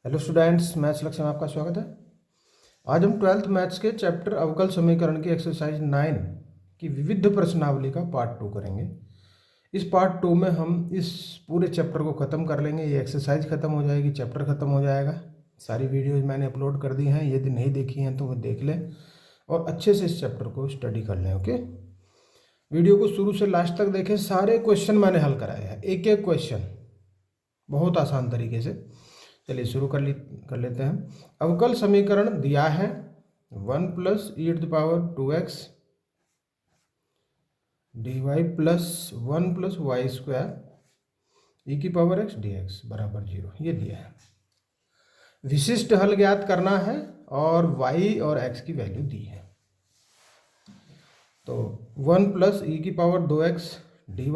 Hello students, maths लक्ष्य में आपका स्वागत है। आज हम 12th मैथ्स के चैप्टर अवकल समीकरण की एक्सरसाइज 9 की विविध प्रश्नावली का पार्ट 2 करेंगे। इस पार्ट 2 में हम इस पूरे चैप्टर को ख़त्म कर लेंगे। ये एक्सरसाइज ख़त्म हो जाएगी, चैप्टर ख़त्म हो जाएगा। सारी वीडियोज़ मैंने अपलोड कर दी हैं, यदि नहीं देखी हैं तो वो देख लें और अच्छे से इस चैप्टर को स्टडी कर लें। ओके, वीडियो को शुरू से लास्ट तक देखें। सारे क्वेश्चन मैंने हल कराए हैं, एक एक क्वेश्चन बहुत आसान तरीके से। चलिए शुरू कर लेते हैं। अवकल समीकरण दिया है 1 + e⁻²x dy + 1 + y² e⁻x dx बराबर 0, ये दिया है। विशिष्ट हल ज्ञात करना है और y और x की वैल्यू दी है। तो 1 + e⁻²x dy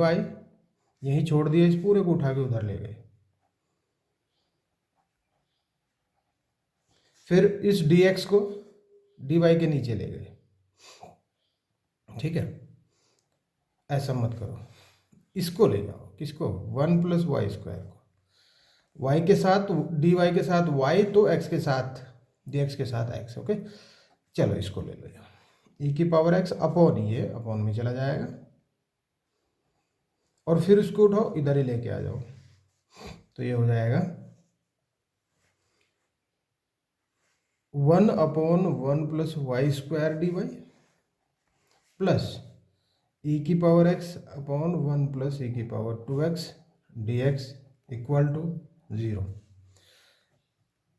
यही छोड़ दिए, इस पूरे को उठा के उधर ले गए। फिर इस dx को dy के नीचे ले गए। ठीक है, ऐसा मत करो, इसको ले जाओ। किसको? 1 + y² को। y के साथ dy के साथ y, तो x के साथ dx के साथ x। ओके, चलो इसको ले लो। e⁻x अपॉन, ये अपॉन में चला जाएगा और फिर इसको उठाओ, इधर ही लेके आ जाओ। तो ये हो जाएगा 1/1 + y² dy plus e⁻x upon 1 + e⁻²x dx equal to 0।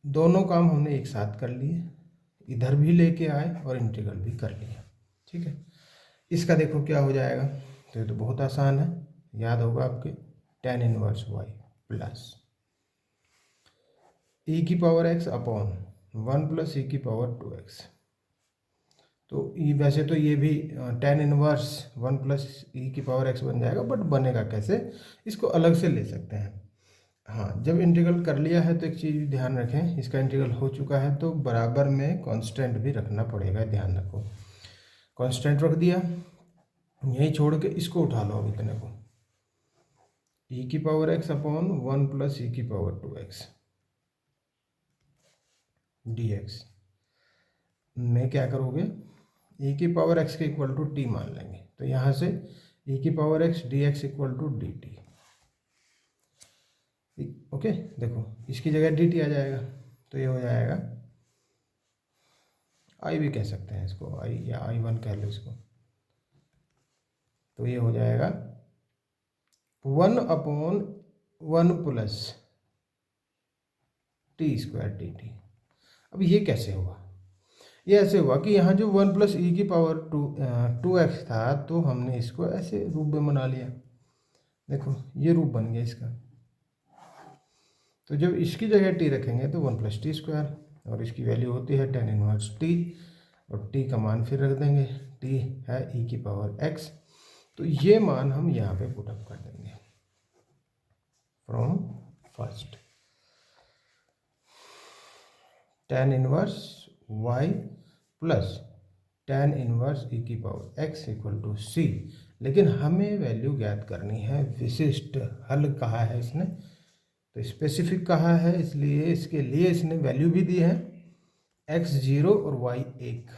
दोनों काम हमने एक साथ कर लिए, इधर भी लेके आए और इंटीग्रल भी कर लिया। ठीक है, इसका देखो क्या हो जाएगा। तो ये तो बहुत आसान है, याद होगा आपके, tan 1y plus e⁻x upon 1 + e⁻²x। तो ये वैसे तो ये भी tan 1 + e⁻x बन जाएगा, बट बनेगा कैसे, इसको अलग से ले सकते हैं। हाँ, जब इंटीग्रल कर लिया है तो एक चीज़ ध्यान रखें, इसका इंटीग्रल हो चुका है तो बराबर में कांस्टेंट भी रखना पड़ेगा, ध्यान रखो। कांस्टेंट रख दिया, यही छोड़ के इसको उठा लो अब इतने को, e⁻x अपॉन 1 + e⁻²x dx में क्या करोगे, e⁻x के इक्वल टू t मान लेंगे। तो यहाँ से e⁻x dx equal to dt। Okay, देखो इसकी जगह dt आ जाएगा, तो ये हो जाएगा, आई भी कह सकते हैं इसको, आई या i1 कह लो इसको। तो ये हो जाएगा 1/1 + t² dt। अब ये कैसे हुआ? ये ऐसे हुआ कि यहाँ जो 1 + e⁻²x था, तो हमने इसको ऐसे रूप में बना लिया। देखो ये रूप बन गया इसका। तो जब इसकी जगह t रखेंगे तो 1 + t², और इसकी वैल्यू होती है tan 1t, और t का मान फिर रख देंगे, t है e⁻x। तो ये मान हम यहाँ पे पुटअप कर देंगे from first, tan 1y plus tan 1 e⁻x equal to c। लेकिन हमें वैल्यू ज्ञात करनी है, विशिष्ट हल कहा है इसने, तो स्पेसिफिक कहा है, इसलिए इसके लिए इसने वैल्यू भी दी है। x 0 और y 1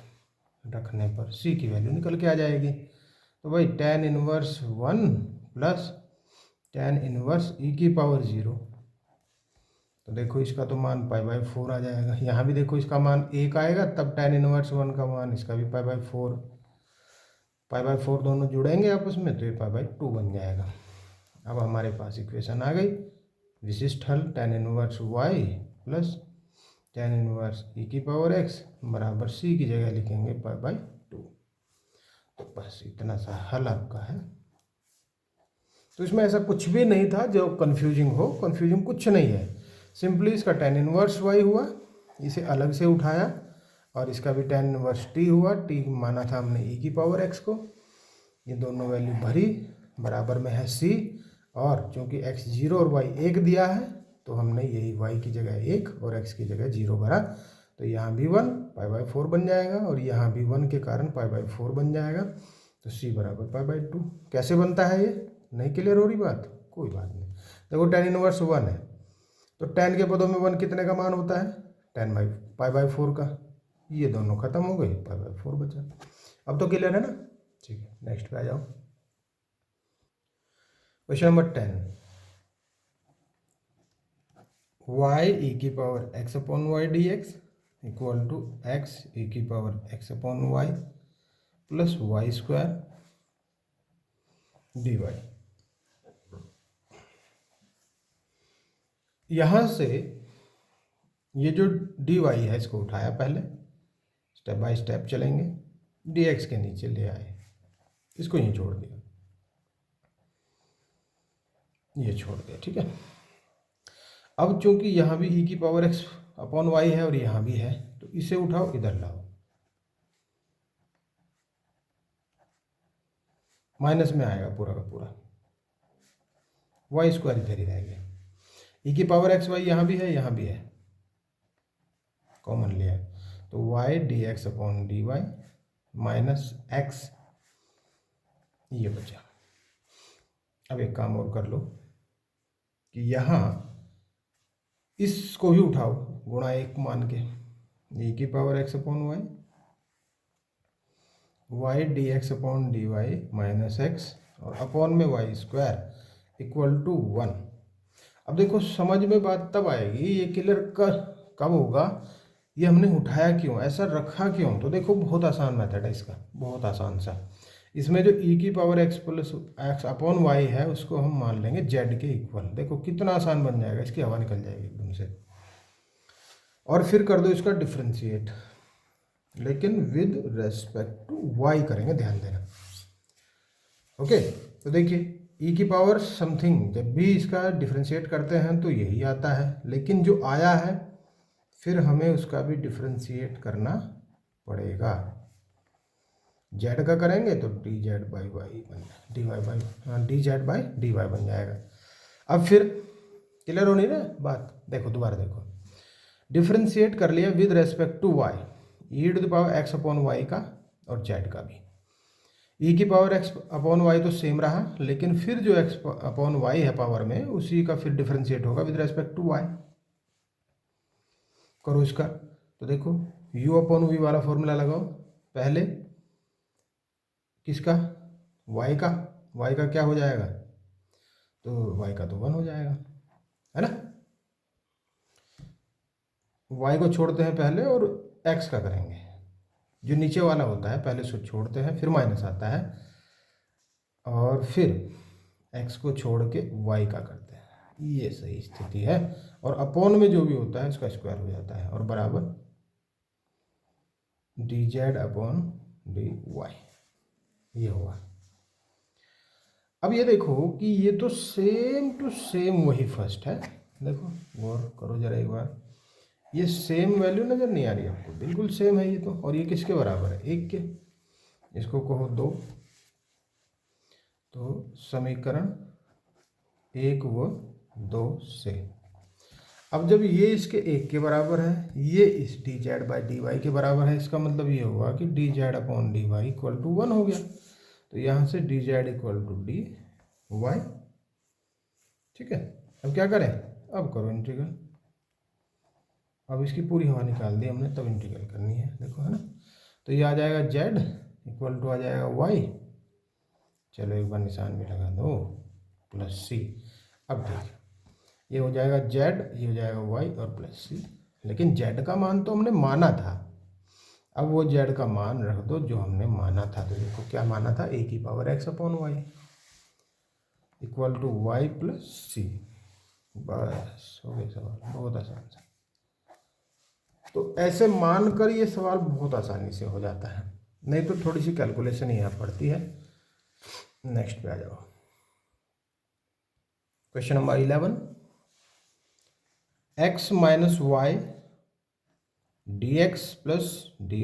रखने पर c की वैल्यू निकल के आ जाएगी। तो भाई tan 1 प्लस tan 1 e⁻0, तो देखो इसका तो मान π/4 आ जाएगा। यहाँ भी देखो इसका मान 1 आएगा, तब tan 1 का मान, इसका भी π/4, π/4 दोनों जुड़ेंगे आपस में, तो ये π/2 बन जाएगा। अब हमारे पास इक्वेशन आ गई, विशिष्ट हल tan 1y plus tan 1 e⁻x बराबर c की जगह लिखेंगे π/2। तो बस इतना सा हल आपका है। तो इसमें ऐसा कुछ भी नहीं था जो कंफ्यूजिंग हो, कंफ्यूजिंग कुछ नहीं है। सिंपली इसका tan 1y हुआ, इसे अलग से उठाया, और इसका भी tan 1t हुआ, t माना था हमने e⁻x को। ये दोनों वैल्यू भरी, बराबर में है c, और चूंकि x 0 और y 1 दिया है, तो हमने यही y की जगह 1 और x की जगह 0 भरा। तो यहाँ भी 1 π/4 बन जाएगा, और यहाँ भी 1 के कारण π/4 बन जाएगा। तो c बराबर π/2। कैसे बनता है ये नहीं क्लियर हो रही बात? कोई बात नहीं। देखो tan 1 1 है, तो टेन के पदों में 1 कितने का मान होता है? 10/π/4 का। ये दोनों खत्म हो गए, π/4 बचा। अब तो क्लियर है ना? ठीक है, नेक्स्ट पे आ जाओ। Question number 10, y e⁻x/y dx equal to x e⁻x/y plus y² dy। यहाँ से ये जो dy है इसको उठाया, पहले स्टेप बाय स्टेप चलेंगे, dx के नीचे ले आए, इसको यहीं छोड़ दिया, ये छोड़ दिया, ठीक है। अब चूंकि यहाँ भी e⁻x/y है और यहाँ भी है, तो इसे उठाओ, इधर लाओ, माइनस में आएगा पूरा का पूरा, y² इधर ही रह गया। e⁻xy यहाँ भी है, यहाँ भी है, कॉमन लिया, तो y dx/dy माइनस x ये बचा। अब एक काम और कर लो कि यहाँ इसको ही उठाओ, गुणा 1 मान के, e⁻x/y y dx/dy minus x और अपॉन में y² इक्वल टू 1। अब देखो समझ में बात तब आएगी, ये क्लियर कब होगा, ये हमने उठाया क्यों, ऐसा रखा क्यों। तो देखो बहुत आसान मेथड है इसका, बहुत आसान सा। इसमें जो e⁻x/y है उसको हम मान लेंगे z के इक्वल। देखो कितना आसान बन जाएगा, इसकी हवा निकल जाएगी एकदम से। और फिर कर दो इसका डिफ्रेंशिएट, लेकिन विद रेस्पेक्ट टू y करेंगे, ध्यान देना। ओके, तो देखिए e⁻ समथिंग जब भी इसका डिफ्रेंशिएट करते हैं तो यही आता है, लेकिन जो आया है फिर हमें उसका भी डिफ्रेंशिएट करना पड़ेगा। z का करेंगे तो dz/dy बन जाएगा। अब फिर क्लियर होनी ना बात, देखो दोबारा देखो, डिफ्रेंशिएट कर लिया with respect to y, e⁻x/y का और z का भी। e⁻x/y तो सेम रहा, लेकिन फिर जो x/y है पावर में, उसी का फिर डिफ्रेंशिएट होगा विद रेस्पेक्ट टू y। करो इसका, तो देखो u/v वाला फॉर्मूला लगाओ, पहले किसका, y का क्या हो जाएगा, तो y का तो 1 हो जाएगा, है ना। y को छोड़ते हैं पहले और x का करेंगे, जो नीचे वाला होता है पहले उसको छोड़ते हैं, फिर माइनस आता है, और फिर x को छोड़ के y का करते हैं, ये सही स्थिति है। और अपॉन में जो भी होता है उसका स्क्वायर हो जाता है, और बराबर dz/dy ये हुआ। अब ये देखो कि ये तो सेम टू सेम वही फर्स्ट है, देखो गौर करो जरा एक बार, ये सेम वैल्यू नज़र नहीं आ रही आपको, बिल्कुल सेम है ये तो। और ये किसके बराबर है, 1 के, इसको कहो 2, तो समीकरण 1 व 2 से। अब जब ये इसके 1 के बराबर है, ये इस dz/dy के बराबर है, इसका मतलब ये हुआ कि dz/dy इक्वल टू 1 हो गया। तो यहाँ से dz इक्वल टू dy, ठीक है। अब क्या करें, अब करो इंटीग्रल। अब इसकी पूरी हवा निकाल दी हमने, तब इंटीग्रल करनी है, देखो है ना। तो ये आ जाएगा z इक्वल टू आ जाएगा y, चलो एक बार निशान भी लगा दो, प्लस c। अब देखिए ये हो जाएगा z, ये हो जाएगा y और प्लस c, लेकिन z का मान तो हमने माना था, अब वो z का मान रख दो जो हमने माना था। तो देखो क्या माना था, e⁻x/y equal to y plus c, बस हो गया सवाल, बहुत आसान सा। तो ऐसे मानकर ये सवाल बहुत आसानी से हो जाता है, नहीं तो थोड़ी सी कैलकुलेशन यहाँ पड़ती है। नेक्स्ट पे आ जाओ, question number 11, x minus y dx plus dy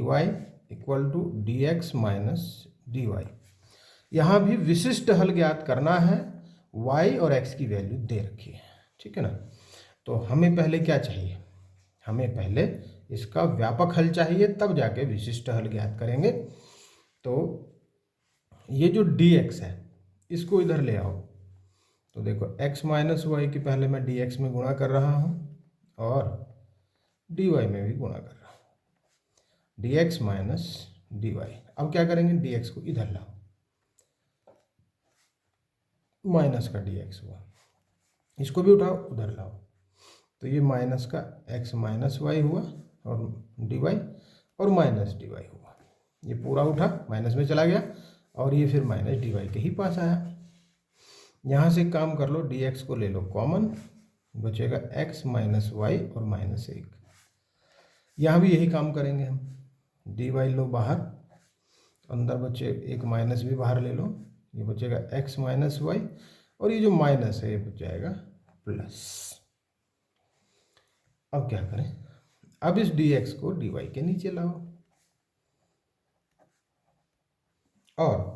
equal to dx minus dy। यहाँ भी विशिष्ट हल ज्ञात करना है, y और x की वैल्यू दे रखी है, ठीक है ना। तो हमें पहले क्या चाहिए, हमें पहले इसका व्यापक हल चाहिए, तब जाके विशिष्ट हल ज्ञात करेंगे। तो ये जो dx है इसको इधर ले आओ, तो देखो x माइनस वाई की पहले मैं dx में गुणा कर रहा हूँ और dy में भी गुणा कर रहा हूँ, dx माइनस dy। अब क्या करेंगे, dx को इधर लाओ, माइनस का dx हुआ, इसको भी उठाओ उधर लाओ, तो ये माइनस का x माइनस वाई हुआ और dy और माइनस dy हुआ। ये पूरा उठा माइनस में चला गया और ये फिर माइनस dy के ही पास आया। यहाँ से काम कर लो, dx को ले लो कॉमन, बचेगा x माइनस वाई और माइनस 1। यहाँ भी यही काम करेंगे हम, dy लो बाहर, अंदर बचे एक माइनस भी बाहर ले लो, ये बचेगा x माइनस वाई और ये जो माइनस है ये बच जाएगा प्लस। अब क्या करें, अब इस dx को dy के नीचे लाओ और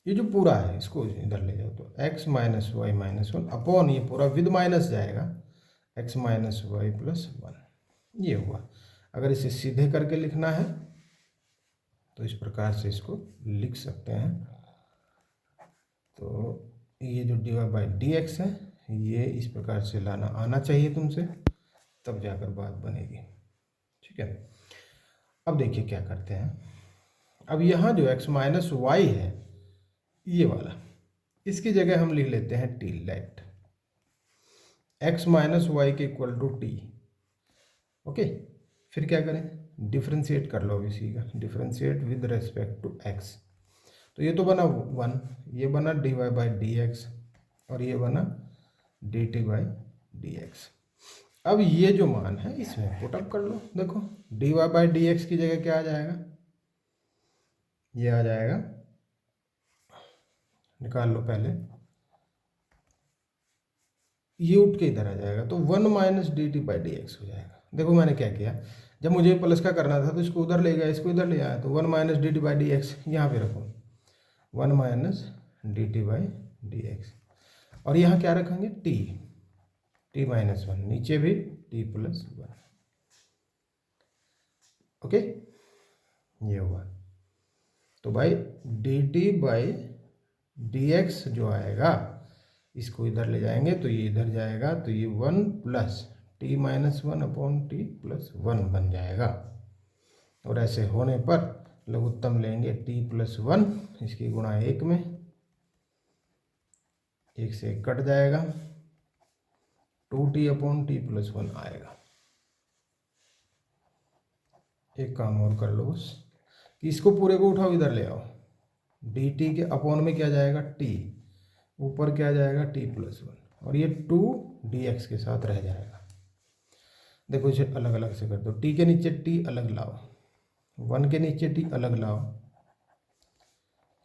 ये जो पूरा है इसको इधर ले जाओ, तो x minus y minus 1 upon ये पूरा विद माइनस जाएगा x माइनस वाई प्लस 1, ये हुआ। अगर इसे सीधे करके लिखना है तो इस प्रकार से इसको लिख सकते हैं। तो ये जो dy बाई dx है ये इस प्रकार से लाना आना चाहिए तुमसे, तब जाकर बात बनेगी। ठीक है, अब देखिए क्या करते हैं। अब यहाँ जो x माइनस वाई है ये वाला, इसकी जगह हम लिख लेते हैं t, let x minus y के इक्वल टू टी। ओके, फिर क्या करें, डिफ्रेंशिएट कर लो इसी का, differentiate with respect to x। तो ये तो बना 1, ये बना dy बाई dx और ये बना dt बाई dx। अब ये जो मान है इसमें पुटअप कर लो, देखो dy बाई dx की जगह क्या आ जाएगा, ये आ जाएगा, निकाल लो पहले, ये उठ के इधर आ जाएगा, तो 1 माइनस dt बाई dx हो जाएगा। देखो मैंने क्या किया, जब मुझे प्लस का करना था तो इसको उधर ले गया, इसको इधर ले आया, तो 1 माइनस dt बाई dx यहाँ पे रखो, 1 माइनस dt बाई dx और यहाँ क्या रखेंगे t माइनस 1, नीचे भी t प्लस 1। ओके, ये हुआ। तो भाई dt बाई dx जो आएगा इसको इधर ले जाएंगे तो ये इधर जाएगा, तो ये 1 plus t minus 1 upon t plus 1 बन जाएगा। और ऐसे होने पर लघुत्तम लेंगे t प्लस 1, इसकी गुणा 1 में, 1 से 1 कट जाएगा, 2t अपॉन t प्लस 1 आएगा। एक काम और कर लो बस, कि इसको पूरे को उठाओ इधर ले आओ, dt के अपॉन में क्या जाएगा t, ऊपर क्या जाएगा t प्लस 1 और ये 2 dx के साथ रह जाएगा। देखो इसे अलग अलग से कर दो, t के नीचे t अलग लाओ, 1 के नीचे t अलग लाओ,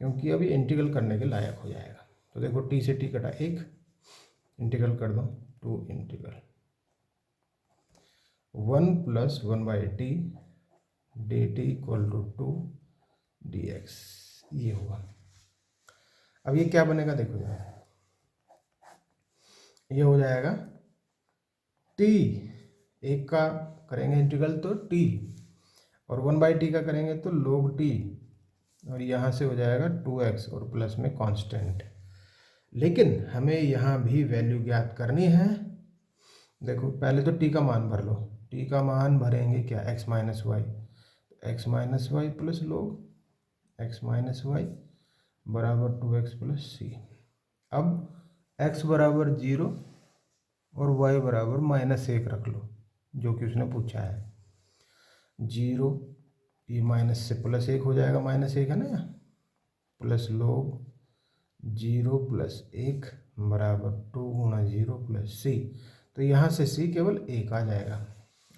क्योंकि अभी इंटीग्रल करने के लायक हो जाएगा। तो देखो t से t कटा 1, इंटीग्रल कर दो, 2 integral 1 plus 1 by t dt equal to 2 dx, ये हुआ। अब ये क्या बनेगा, देखो ये हो जाएगा t, 1 का करेंगे इंटीग्रल तो t, और 1 बाई टी का करेंगे तो log t, और यहाँ से हो जाएगा 2x और प्लस में कांस्टेंट। लेकिन हमें यहाँ भी वैल्यू ज्ञात करनी है। देखो पहले तो t का मान भर लो, t का मान भरेंगे क्या, x minus y, x minus y plus log x minus y बराबर 2x प्लस सी। अब x बराबर 0 और y बराबर -1 रख लो, जो कि उसने पूछा है। 0, ये माइनस से प्लस 1 हो जाएगा, -1 है ना, प्लस log 0 प्लस 1 बराबर 2 गुणा 0 प्लस सी। तो यहाँ से सी केवल 1 आ जाएगा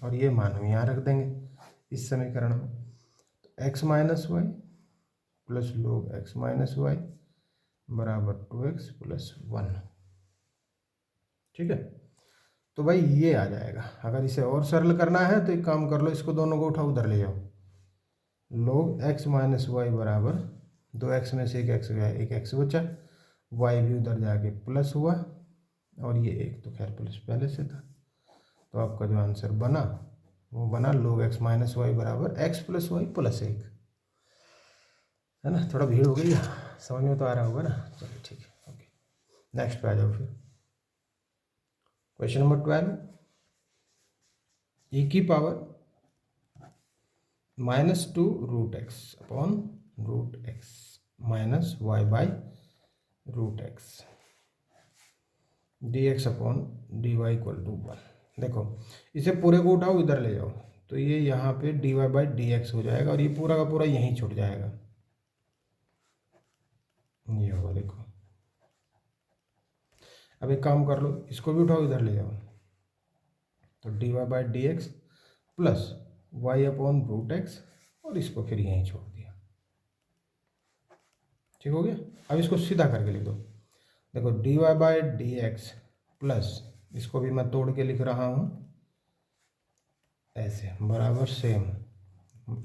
और ये मान हम यहाँ रख देंगे इस समीकरण में। तो x minus y plus log x minus y बराबर 2x प्लस 1। ठीक है, तो भाई ये आ जाएगा। अगर इसे और सरल करना है तो एक काम कर लो, इसको दोनों को उठाओ उधर ले जाओ, log x माइनस वाई बराबर 2x में से 1 x गया, 1 x बचा, y भी उधर जाके प्लस हुआ और ये 1 तो खैर प्लस पहले से था। तो आपका जो आंसर बना वो बना log x माइनस वाई बराबर x प्लस वाई प्लस 1, है ना। थोड़ा भीड़ हो गई, समझ में तो आ रहा होगा ना। चलिए ठीक है, ओके। नेक्स्ट पे आ जाओ फिर। क्वेश्चन नंबर 12, ई की power -2 root x upon root x minus y by root x d x upon d y equal to 1। देखो इसे पूरे को उठाओ, इधर ले जाओ, तो ये यहाँ पे d y by d x हो जाएगा और ये पूरा का पूरा यहीं छूट जाएगा, ये होगा। देखो अब एक काम कर लो, इसको भी उठाओ, इधर ले जाओ, तो d y by d x plus y upon root x और इसको फिर यहीं छोड़ दिया। ठीक हो गया। अब इसको सीधा करके लिख दो। देखो d y by d x plus, इसको भी मैं तोड़ के लिख रहा हूँ ऐसे, बराबर सेम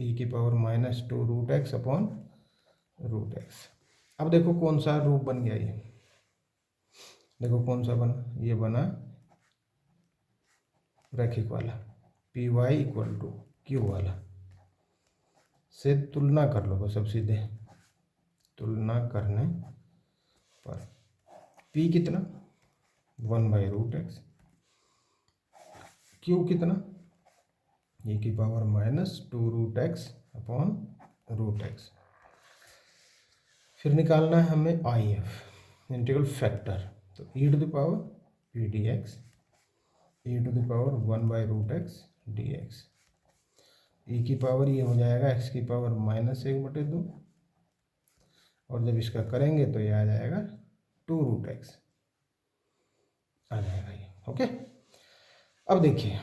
ई की power -2 root x upon root x. अब देखो कौन सा रूप बन गया ये, देखो कौन सा बना, ये बना रैखिक वाला, p y equal to q वाला। से तुलना कर लो बस, अब सीधे तुलना करने पर पी कितना 1 बाई रूट एक्स, क्यू कितना e की power -2 root x upon root x. फिर निकालना है हमें आई एफ इंटीग्रल फैक्टर, तो e to the power p d x e to the power 1 by root x d x, e की power ये हो जाएगा x की पावर -1/2, और जब इसका करेंगे तो ये आ जाएगा 2 रूट एक्स आ जाएगा ये। ओके, अब देखिए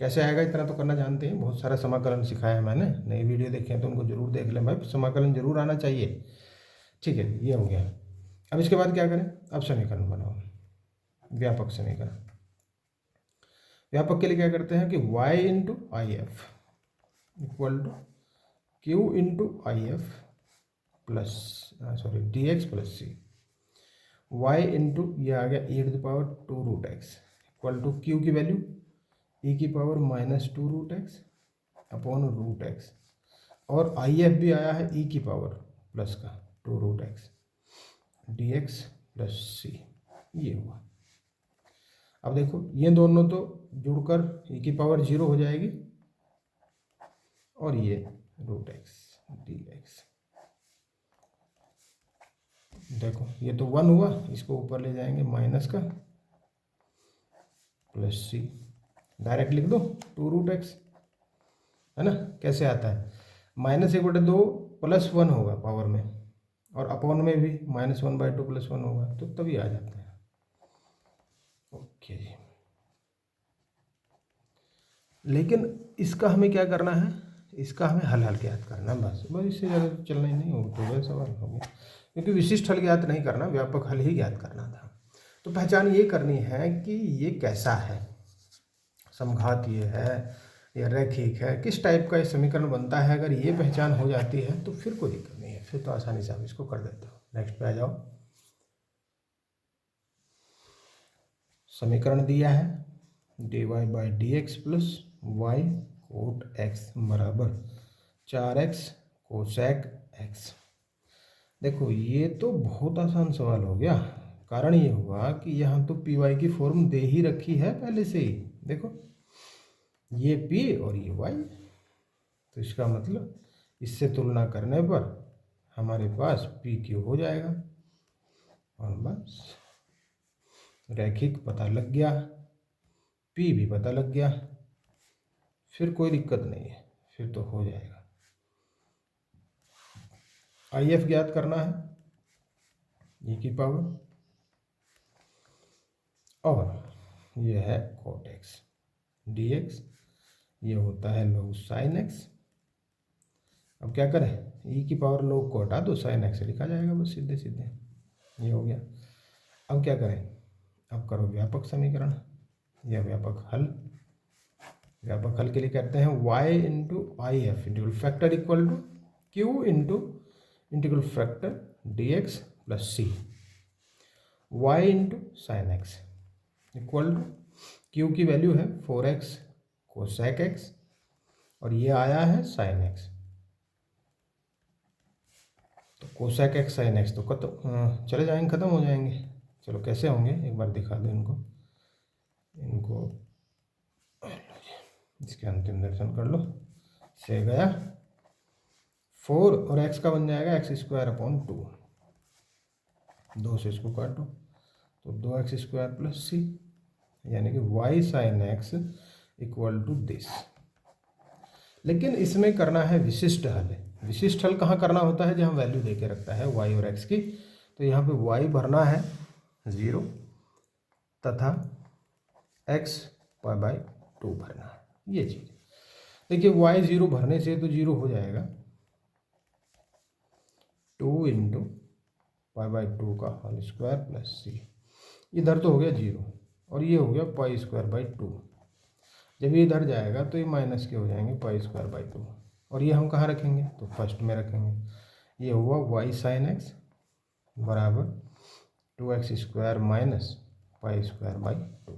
कैसे आएगा, इतना तो करना जानते हैं, बहुत सारा समाकलन सिखाया है मैंने, नई वीडियो देखे हैं तो उनको जरूर देख लें भाई, समाकलन जरूर आना चाहिए। ठीक है, ये हो गया। अब इसके बाद क्या करें, अब समीकरण बनाओ, व्यापक समीकरण। व्यापक के लिए क्या करते हैं कि y into I F equal to Q into I F plus D x plus C, y into ये आ गया e to the power 2 root X equal to Q की वैल्यू e की power -2 root x upon root x, और I F भी आया है e की पावर प्लस का 2 root x d x plus c, ये हुआ। अब देखो ये दोनों तो जुड़कर e की पावर 0 हो जाएगी, और ये रूट एक्स डी एक्स, देखो ये तो 1 हुआ, इसको ऊपर ले जाएंगे माइनस का प्लस सी, डायरेक्ट लिख दो 2 रूट एक्स, है ना। कैसे आता है, -1/2 प्लस 1 होगा पावर में, और अपॉन में भी -1/2 प्लस 1 होगा, तो तभी आ जाता है। ओके जी, लेकिन इसका हमें क्या करना है, इसका हमें हल ज्ञात करना है, बस इससे ज़्यादा तो चलना ही नहीं हो, तो वह सवाल हो गया, क्योंकि विशिष्ट हल ज्ञात नहीं करना, व्यापक हल ही ज्ञात करना था। तो पहचान ये करनी है कि ये कैसा है, समघात ये है या रैखिक है, किस टाइप का ये समीकरण बनता है। अगर ये पहचान हो जाती है तो फिर कोई दिक्कत नहीं है, फिर तो आसानी से आप इसको कर देते हो। नेक्स्ट पे आ जाओ। समीकरण दिया है dy by d x plus y cot x बराबर 4x कोसेक x। देखो ये तो बहुत आसान सवाल हो गया, कारण ये हुआ कि यहाँ तो पी वाई की फॉर्म दे ही रखी है पहले से ही, देखो ये p और ये y, तो इसका मतलब इससे तुलना करने पर हमारे पास पी क्यू हो जाएगा, और बस रैखिक पता लग गया, p भी पता लग गया, फिर कोई दिक्कत नहीं है, फिर तो हो जाएगा। आई एफ ज्ञात करना है e की पावर, और ये है कोट एक्स डी एक्स, ये होता है log साइन एक्स। अब क्या करें, e की पावर log को हटा दो, साइन एक्स लिखा जाएगा बस सीधे सीधे, ये हो गया। अब क्या करें, अब करो व्यापक समीकरण या व्यापक हल। व्यापक हल के लिए कहते हैं y into I F integral factor equal to Q into integral factor d x plus C, y into sine x equal to Q की वैल्यू है 4x कोसेक एक्स, और ये आया है साइन एक्स, तो कोसेक एक्स साइन एक्स तो चले जाएंगे, ख़त्म हो जाएंगे। चलो कैसे होंगे एक बार दिखा दो इनको, इसके अंतिम दर्शन कर लो। से गया 4 और एक्स का बन जाएगा एक्स स्क्वायर अपॉन 2, 2 से इसको काटो तो 2x स्क्वायर प्लस सी, यानी कि y sine x equal to this. लेकिन इसमें करना है विशिष्ट हल। विशिष्ट हल कहाँ करना होता है, जहाँ वैल्यू दे के रखता है y और x की। तो यहाँ पे y भरना है 0 तथा x बाई 2 भरना है, ये चीज़। देखिए y 0 भरने से तो 0 हो जाएगा, 2 इंटू पाई बाई 2 का होल स्क्वायर प्लस सी। इधर तो हो गया 0 और ये हो गया पाई स्क्वायर बाई 2। जब ये इधर जाएगा तो ये माइनस के हो जाएंगे पाई स्क्वायर बाई 2, और ये हम कहाँ रखेंगे, तो फर्स्ट में रखेंगे। ये हुआ वाई साइन एक्स बराबर 2x square minus pi square by 2।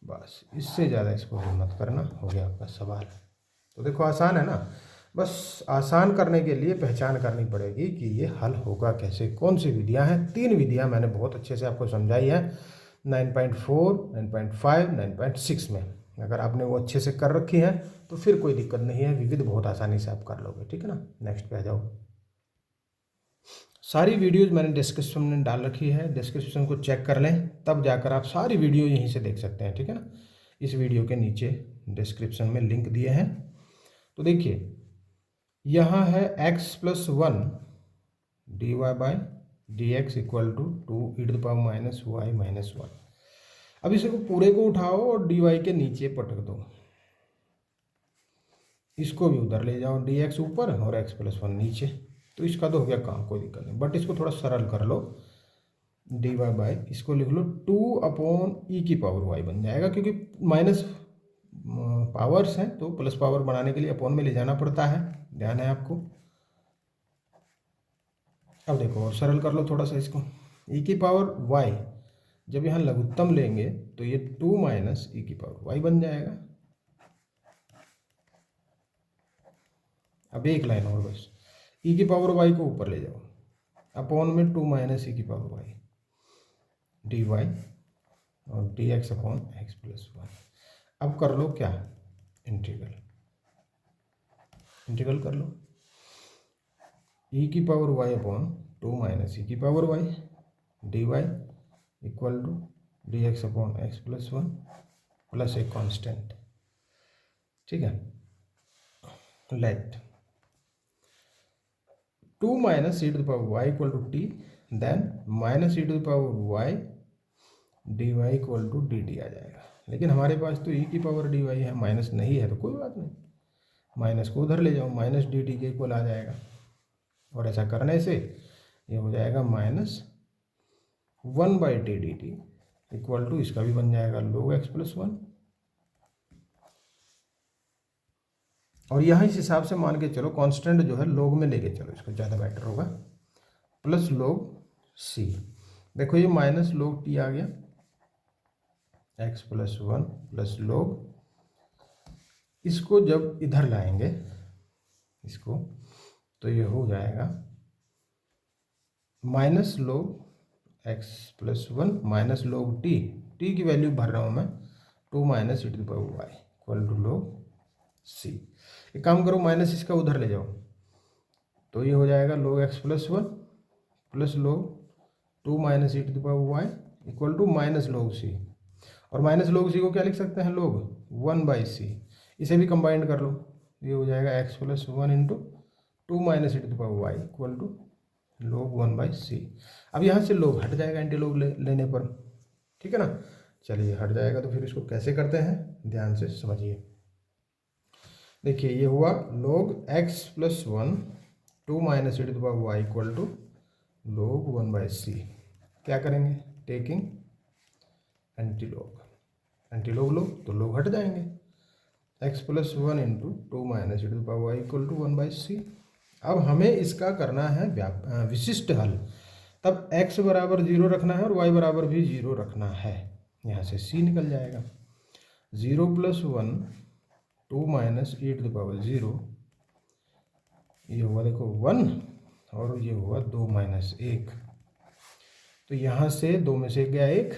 बस इससे ज़्यादा इसको हल मत करना, हो गया आपका सवाल। तो देखो आसान है ना, बस आसान करने के लिए पहचान करनी पड़ेगी कि ये हल होगा कैसे, कौन सी विधियां हैं। 3 विधियां मैंने बहुत अच्छे से आपको समझाई है 9.4, 9.5, 9.6 में। अगर आपने वो अच्छे से कर रखी है तो फिर कोई दिक्कत नहीं है, विविध बहुत आसानी से आप कर लोगे, ठीक है ना। नेक्स्ट पे आ जाओ। सारी वीडियोज मैंने डिस्क्रिप्शन में डाल रखी है, डिस्क्रिप्शन को चेक कर लें, तब जाकर आप सारी वीडियो यहीं से देख सकते हैं, ठीक है ना। इस वीडियो के नीचे डिस्क्रिप्शन में लिंक दिए हैं। तो देखिए यहाँ है x plus 1 dy by d x equal to 2 e to the power minus y minus 1। अब इसे पूरे को उठाओ और dy के नीचे पटक दो, इसको भी उधर ले जाओ, dx ऊपर और x प्लस 1 नीचे। तो इसका तो हो गया काम, कोई दिक्कत नहीं। बट इसको थोड़ा सरल कर लो, dy बाई इसको लिख लो 2 अपॉन ई की पावर y बन जाएगा, क्योंकि माइनस पावर्स हैं तो प्लस पावर बनाने के लिए अपॉन में ले जाना पड़ता है, ध्यान है आपको। अब देखो और सरल कर लो थोड़ा सा इसको, ई की पावर y जब यहाँ लघुत्तम लेंगे तो ये 2 माइनस ई की पावर y बन जाएगा। अब एक लाइन और बस, ई की पावर y को ऊपर ले जाओ, अपॉन में 2 माइनस ई की पावर y dy और dx अपॉन x प्लस 1। अब कर लो क्या, इंटीग्रल कर लो, ई की power y upon 2 minus e की power y dy equal to dx upon x plus 1 प्लस एक कांस्टेंट, ठीक है। Let 2 minus e to the power y equal to t, then minus e to the power y dy equal to dt आ जाएगा। लेकिन हमारे पास तो e की पावर dy है, माइनस नहीं है तो कोई बात नहीं, माइनस को उधर ले जाओ, माइनस dt के इक्वल आ जाएगा। और ऐसा करने से ये हो जाएगा minus 1 by t d t equal to, इसका भी बन जाएगा log x प्लस 1। और यहाँ इस हिसाब से मान के चलो, कांस्टेंट जो है log में लेके चलो, इसको ज़्यादा बेटर होगा, प्लस log c। देखो ये माइनस log t आ गया, x प्लस 1 प्लस log, इसको जब इधर लाएंगे इसको, तो ये हो जाएगा minus log x plus 1 minus log t, t की वैल्यू भर रहा हूँ मैं 2 minus e to the power y equal to log c। एक काम करो, माइनस इसका उधर ले जाओ, तो ये हो जाएगा log x plus 1 plus log 2 minus e to the power y equal to minus log c। और माइनस log c को क्या लिख सकते हैं, log 1 बाई सी। इसे भी कंबाइंड कर लो, ये हो जाएगा x plus 1 into 2 minus e to the power y equal to log 1 by c. अब यहाँ से log हट जाएगा एंटी log लेने पर, ठीक है ना। चलिए हट जाएगा, तो फिर इसको कैसे करते हैं ध्यान से समझिए। देखिए ये हुआ log x plus 1 2 minus e to the power y equal to log 1 by c. क्या करेंगे, टेकिंग एंटी लॉग लो तो log हट जाएंगे, x plus 1 into 2 minus e to the power y equal to 1 by c. अब हमें इसका करना है विशिष्ट हल, तब x बराबर 0 रखना है और y बराबर भी 0 रखना है। यहाँ से c निकल जाएगा, 0 plus 1 2 minus e to the power 0, ये हुआ देखो 1 और ये हुआ 2 माइनस 1। तो यहाँ से 2 में से गया 1,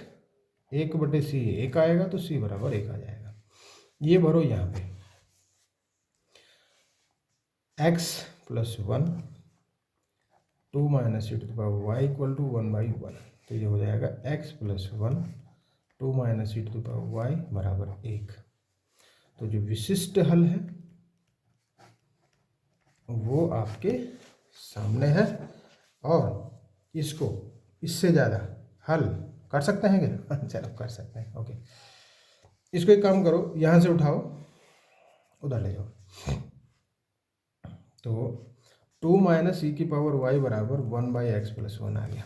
1/c 1 आएगा, तो c बराबर 1 आ जाएगा। ये भरो यहाँ पे x + 1 2 minus e to the power y equal to 1/1। तो ये हो जाएगा x + 1 2 minus e to the power y बराबर 1। तो जो विशिष्ट हल है वो आपके सामने है, और इसको इससे ज़्यादा हल कर सकते हैं क्या? चलो कर सकते हैं। ओके, इसको एक काम करो, यहाँ से उठाओ उधर ले जाओ। तो 2 माइनस e की पावर y बराबर 1/x + 1 आ गया।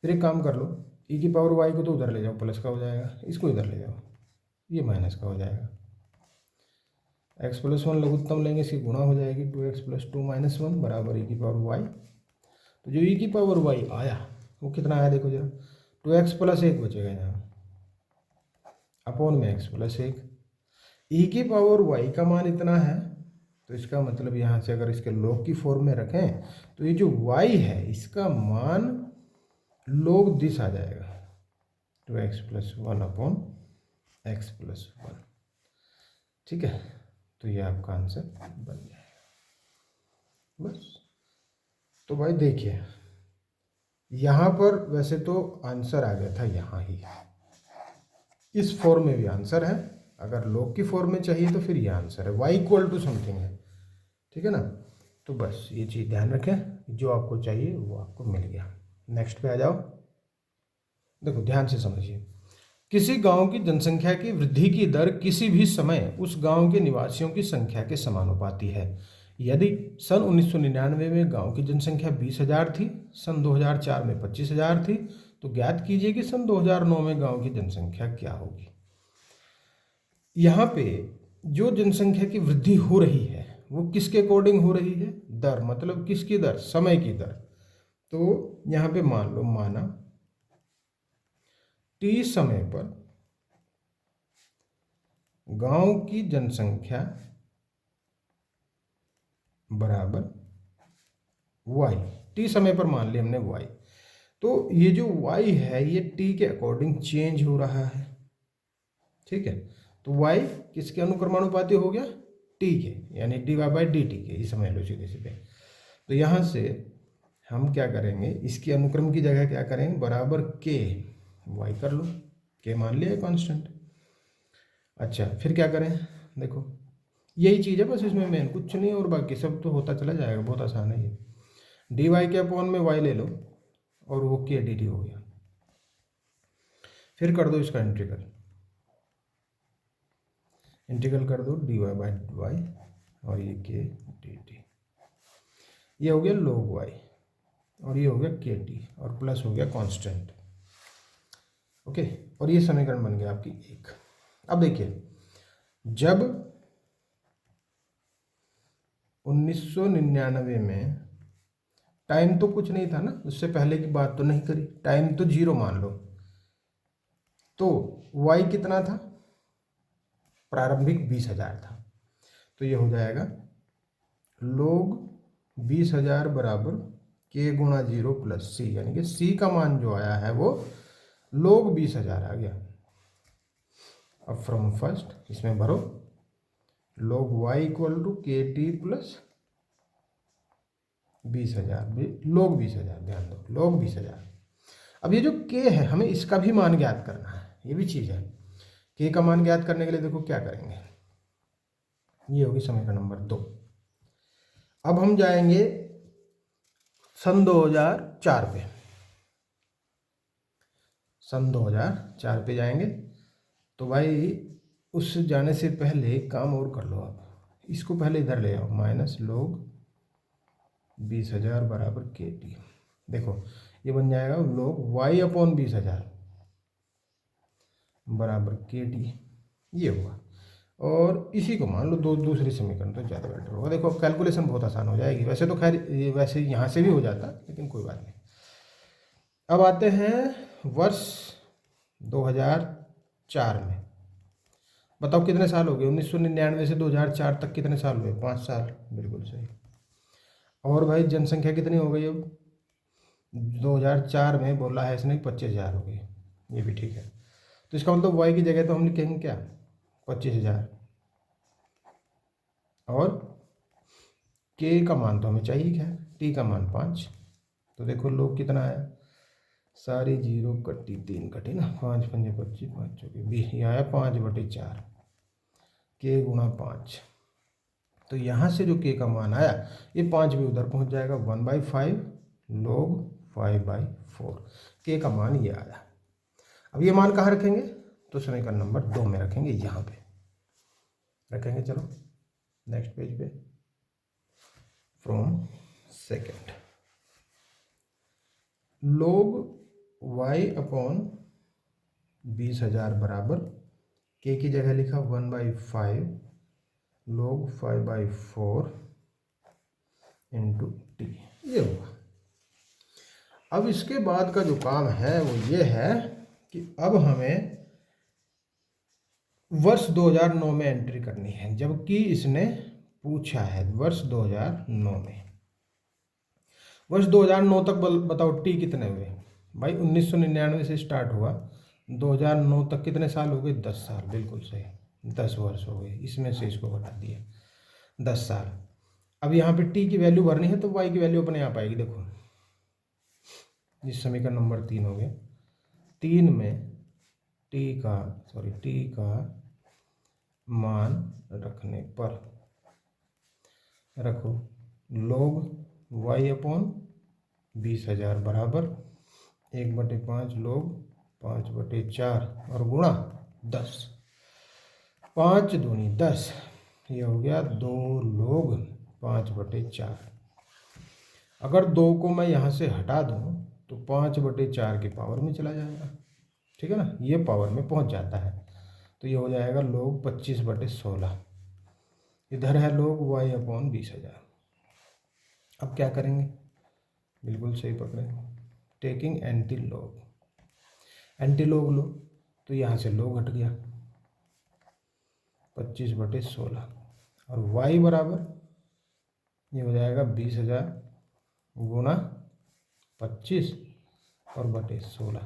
फिर एक काम कर लो, e की पावर y को तो उधर ले जाओ, प्लस का हो जाएगा, इसको इधर ले जाओ, ये माइनस का हो जाएगा। x + 1 लघुत्तम लेंगे, इसकी गुणा हो जाएगी, 2x + 2 - 1 बराबर e की पावर y। तो जो e की पावर y आया वो कितना आया देखो जरा, 2x + 1 बचेगा यहाँ, अपॉन में x + 1। e की पावर y का मान इतना है, तो इसका मतलब यहाँ से अगर इसके log की फॉर्म में रखें तो ये जो y है इसका मान log दिस आ जाएगा, 2x + 1 अपॉन x + 1। ठीक है, तो ये आपका आंसर बन जाएगा बस। तो भाई देखिए, यहाँ पर वैसे तो आंसर आ गया था, यहाँ ही इस फॉर्म में भी आंसर है, अगर log की फॉर्म में चाहिए तो फिर ये आंसर है, y = समथिंग है। ठीक है ना, तो बस ये चीज़ ध्यान रखें, जो आपको चाहिए वो आपको मिल गया। नेक्स्ट पे आ जाओ। देखो ध्यान से समझिए, किसी गांव की जनसंख्या की वृद्धि की दर किसी भी समय उस गांव के निवासियों की संख्या के समानुपाती है। यदि सन 1999 में गांव की जनसंख्या 20,000 थी, सन 2004 में 25,000 थी, तो ज्ञात कीजिए कि सन 2009 में गांव की जनसंख्या क्या होगी। यहाँ पे जो जनसंख्या की वृद्धि हो रही है वो किसके अकॉर्डिंग हो रही है? दर, मतलब किसकी दर? समय की दर। तो यहाँ पे मान लो, माना t समय पर गांव की जनसंख्या बराबर y, t समय पर मान लिया हमने y। तो ये जो y है ये t के अकॉर्डिंग चेंज हो रहा है। ठीक है, तो y किसके अनुक्रमानुपाती हो गया? t के, यानी dy/dt के, ये समझ लो सीधे सीधे। तो यहाँ से हम क्या करेंगे, इसकी अनुक्रम की जगह क्या करेंगे, बराबर k y कर लो, k मान लिया कांस्टेंट। अच्छा, फिर क्या करें, देखो यही चीज़ है बस, इसमें मेन कुछ नहीं, और बाकी सब तो होता चला जाएगा, बहुत आसान है ये। डी वाई के अपॉन में y ले लो और वो k dt हो गया। फिर कर दो इसका इंटीग्रल, कर दो dy/y और ये k dt, ये हो गया log y और ये हो गया kt और प्लस हो गया कांस्टेंट। ओके, और ये समीकरण बन गया आपकी 1। अब देखिए, जब 1999 में टाइम तो कुछ नहीं था ना, उससे पहले की बात तो नहीं करी, टाइम तो 0 मान लो, तो y कितना था? प्रारंभिक 20,000 था। तो ये हो जाएगा log 20,000 बराबर k × 0 + c, यानी कि c का मान जो आया है वो log 20,000 आ गया। अब फ्रॉम फर्स्ट इसमें भरो, log y = kt + 20,000, log 20,000, ध्यान दो log 20,000। अब ये जो k है हमें इसका भी मान ज्ञात करना है, ये भी चीज़ है। k का मान ज्ञात करने के लिए देखो क्या करेंगे, ये होगी समीकरण नंबर 2। अब हम जाएंगे सन 2004 पे, सन 2004 पे जाएंगे। तो भाई उस जाने से पहले काम और कर लो आप, इसको पहले इधर ले आओ, माइनस log 20,000 बराबर kt। देखो ये बन जाएगा log y/20,000 बराबर kt, ये हुआ। और इसी को मान लो दूसरी समीकरण, तो ज़्यादा बेटर होगा। देखो कैलकुलेशन बहुत आसान हो जाएगी, वैसे तो खैर वैसे यहाँ से भी हो जाता, लेकिन कोई बात नहीं। अब आते हैं वर्ष 2004 में, बताओ कितने साल हो गए? 1999 से 2004 तक कितने साल हुए? 5 साल, बिल्कुल सही। और भाई जनसंख्या कितनी हो गई अब? 2004 में बोला है इसने 25,000 हो गई, ये भी ठीक है। तो इसका मतलब वाई की जगह तो हम लिखेंगे क्या, 25,000, और के का मान तो हमें चाहिए क्या, टी का मान 5। तो देखो लोग कितना आया, सारी जीरो कटी, 3 कटी ना, 5 पंजे 25, 5 चौके 20, ये आया 5/4, के गुणा 5। तो यहाँ से जो के का मान आया, ये 5 भी उधर पहुँच जाएगा, 1/5 log 5/4, के का मान ये आया। अब ये मान कहाँ रखेंगे, तो समीकरण नंबर 2 में रखेंगे, यहाँ पे रखेंगे। चलो नेक्स्ट पेज पे, from second, log y upon 20,000 बराबर के की जगह लिखा 1/5 log 5/4 इंटू टी, ये होगा। अब इसके बाद का जो काम है वो ये है कि अब हमें वर्ष 2009 में एंट्री करनी है, जबकि इसने पूछा है वर्ष 2009 में। वर्ष 2009 तक बताओ टी कितने हुए भाई, 1999 से स्टार्ट हुआ, 2009 तक कितने साल हो गए, 10 साल, बिल्कुल सही, 10 वर्ष हो गए, इसमें से इसको घटा दिया 10 साल। अब यहाँ पे टी की वैल्यू भरनी है, तो वाई की वैल्यू अपने आप आएगी। देखो इस समीकरण नंबर 3 हो गया, 3 में टी का मान रखने पर रखो log y अपॉन 20,000 बराबर 1/5 log 5/4 और गुणा 10, 5 दूनी 10, ये हो गया 2 log 5/4। अगर 2 को मैं यहाँ से हटा दूँ तो 5/4 की पावर में चला जाएगा, ठीक है ना, ये पावर में पहुँच जाता है। तो ये हो जाएगा log 25/16, इधर है log y अपॉन 20,000। अब क्या करेंगे, बिल्कुल सही पकड़े, taking antilog, antilog लो, तो यहाँ से log हट गया 25/16, और y बराबर ये हो जाएगा 20,000 गुणा 25 और बटे 16,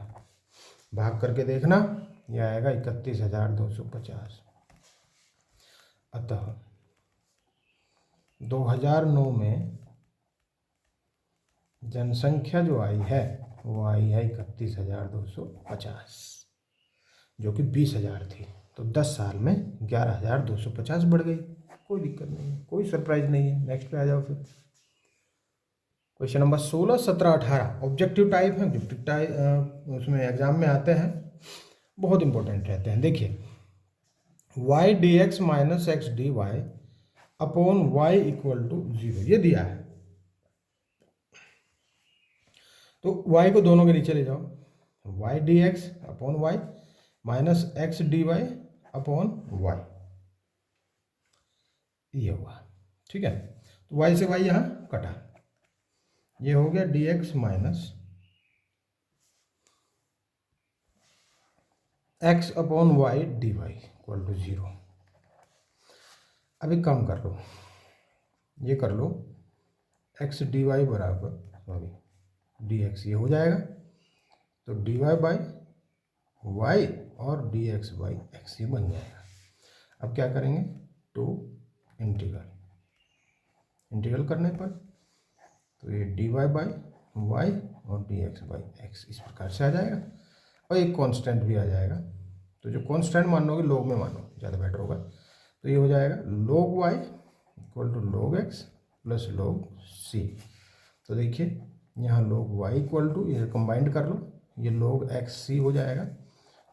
भाग करके देखना, यह आएगा 31,250। अतः 2009 में जनसंख्या जो आई है वो आई है 31,250, जो कि 20,000 थी। तो 10 साल में 11,250 बढ़ गई, कोई दिक्कत नहीं है, कोई सरप्राइज नहीं है। नेक्स्ट पे आ जाओ फिर, क्वेश्चन नंबर 16, 17, 18 ऑब्जेक्टिव टाइप है, ऑब्जेक्टिव टाइप उसमें एग्जाम में आते हैं, बहुत इंपॉर्टेंट रहते हैं। देखिए y dx minus x d y upon y equal to 0, ये दिया है। तो y को दोनों के नीचे ले जाओ, y dx upon y minus x d y upon y, ये हुआ, ठीक है। तो y से y यहाँ कटा, ये हो गया dx minus x upon y d y equal to 0। अभी कम कर लो, ये कर लो x डी वाई बराबर डी एक्स, ये हो जाएगा, तो डी वाई बाई वाई और डी एक्स बाई एक्स, ये बन जाएगा। अब क्या करेंगे, टू इंटीग्रल करने पर तो ये डी वाई बाई वाई और डी एक्स बाई एक्स इस प्रकार से आ जाएगा, और एक कांस्टेंट भी आ जाएगा। तो जो कांस्टेंट मानोगे लोग में मानो, ज़्यादा बेटर होगा। तो ये हो जाएगा log y equal to log x plus log c। तो देखिए यहाँ log y इक्वल टू, ये कंबाइंड कर लो, ये log x c हो जाएगा।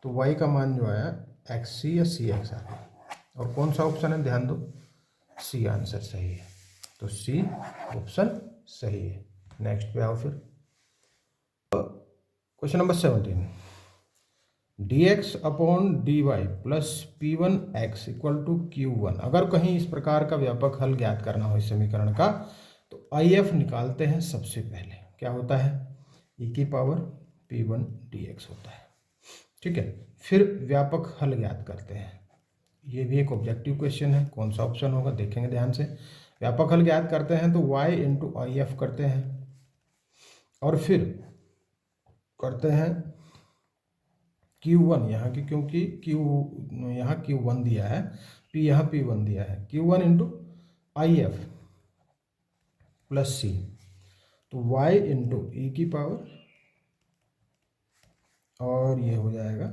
तो y का मान जो आया एक्स सी या सी एक्स आ गया, और कौन सा ऑप्शन है ध्यान दो, सी आंसर सही है, तो सी ऑप्शन सही है। नेक्स्ट पे आओ फिर, question number 17, dx upon d y plus p1x equal to q1। अगर कहीं इस प्रकार का व्यापक हल ज्ञात करना हो इस समीकरण का, तो if निकालते हैं सबसे पहले, क्या होता है, e की पावर p1 dx होता है, ठीक है। फिर व्यापक हल ज्ञात करते हैं, ये भी एक ऑब्जेक्टिव क्वेश्चन है, कौन सा ऑप्शन होगा देखेंगे ध्यान से। व्यापक हल ज्ञात करते हैं तो y इंटू आई एफ करते हैं और फिर करते हैं Q1 यहाँ की, क्योंकि Q यहाँ Q1 दिया है, P यहाँ P1 दिया है, Q1 into I F plus c, तो y इंटू ई की पावर, और ये हो जाएगा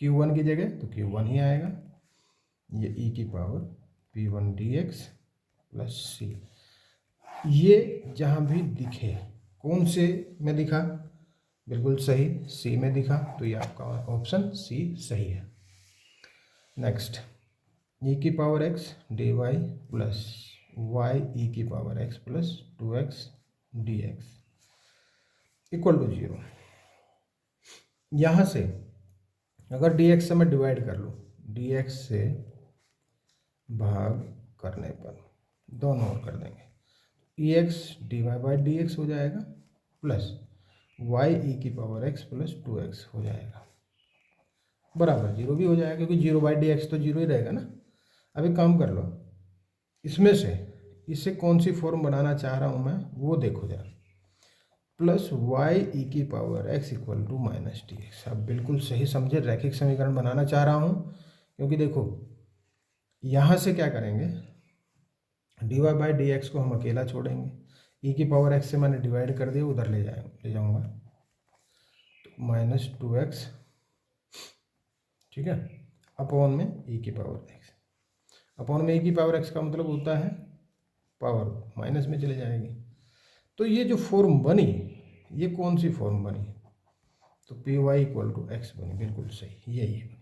Q1 की जगह तो Q1 ही आएगा, ये e की power P1 dx plus c. ये जहाँ भी दिखे, कौन से में दिखा, बिल्कुल सही सी में दिखा, तो ये आपका ऑप्शन सी सही है। नेक्स्ट, e की power x dy plus y e की power x plus 2x dx equal to 0। यहाँ से अगर dx से मैं डिवाइड कर लूँ, dx से भाग करने पर दोनों ओर कर देंगे, ex dy बाई dx हो जाएगा प्लस y e की पावर x प्लस 2x हो जाएगा, बराबर 0 भी हो जाएगा, क्योंकि 0 बाई dx तो 0 ही रहेगा ना। अब एक काम कर लो, इसमें से इससे कौन सी फॉर्म बनाना चाह रहा हूँ मैं वो देखो जरा, प्लस y e की power x equal to minus d x. अब बिल्कुल सही समझे, रैखिक समीकरण बनाना चाह रहा हूँ, क्योंकि देखो यहाँ से क्या करेंगे, dy बाई डी एक्स को हम अकेला छोड़ेंगे, e की पावर x से मैंने डिवाइड कर दिया, उधर ले जाऊँगा, तो माइनस 2x, ठीक है, अपॉन में e की पावर x। अपॉन में e की पावर x का मतलब होता है पावर माइनस में चले जाएगी। तो ये जो फॉर्म बनी, ये कौन सी फॉर्म बनी, तो p y equal to x बनी, बिल्कुल सही यही बनी।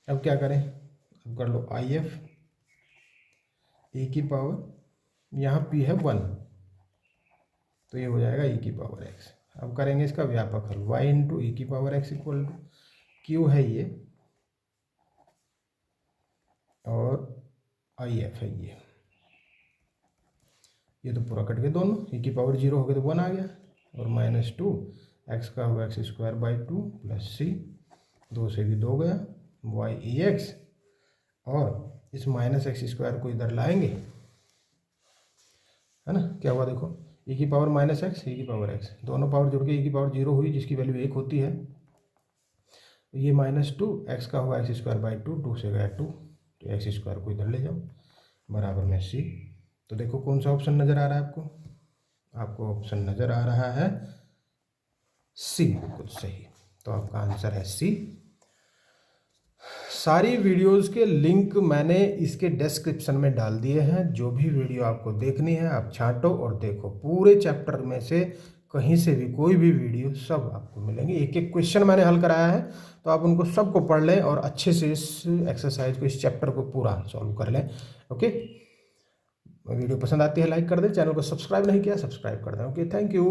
अब क्या करें, अब कर लो आई एफ e की पावर, यहाँ p है 1, तो ये हो जाएगा e की पावर x। अब करेंगे इसका व्यापक हल, y इंटू ई की power x equal to q है ये, और आई एफ है ये तो पूरा कट गए दोनों, e की पावर 0 हो गया तो 1 आ गया, और माइनस 2 x का होगा एक्स स्क्वायर बाई 2 प्लस सी, 2 से भी 2 गया, y ई एक्स, और इस माइनस एक्स स्क्वायर को इधर लाएंगे, है ना, क्या हुआ देखो, e की पावर माइनस एक्स, e की पावर x, दोनों पावर जुड़ के e की पावर 0 हुई, जिसकी वैल्यू 1 होती है। ये माइनस 2 x का हुआ एक्स स्क्वायर बाई 2, 2 से गया 2, तो एक्स स्क्वायर को इधर ले जाओ, बराबर में सी। तो देखो कौन सा ऑप्शन नज़र आ रहा है आपको, आपको ऑप्शन नज़र आ रहा है सी, बिल्कुल सही। तो आपका आंसर है सी। सारी वीडियोस के लिंक मैंने इसके डिस्क्रिप्शन में डाल दिए हैं, जो भी वीडियो आपको देखनी है आप छांटो और देखो, पूरे चैप्टर में से कहीं से भी कोई भी वीडियो सब आपको मिलेंगे। एक एक क्वेश्चन मैंने हल कराया है, तो आप उनको सबको पढ़ लें और अच्छे से इस एक्सरसाइज को, इस चैप्टर को पूरा सॉल्व कर लें। ओके, वीडियो पसंद आती है लाइक कर दें, चैनल को सब्सक्राइब नहीं किया सब्सक्राइब कर दें। Okay, thank you.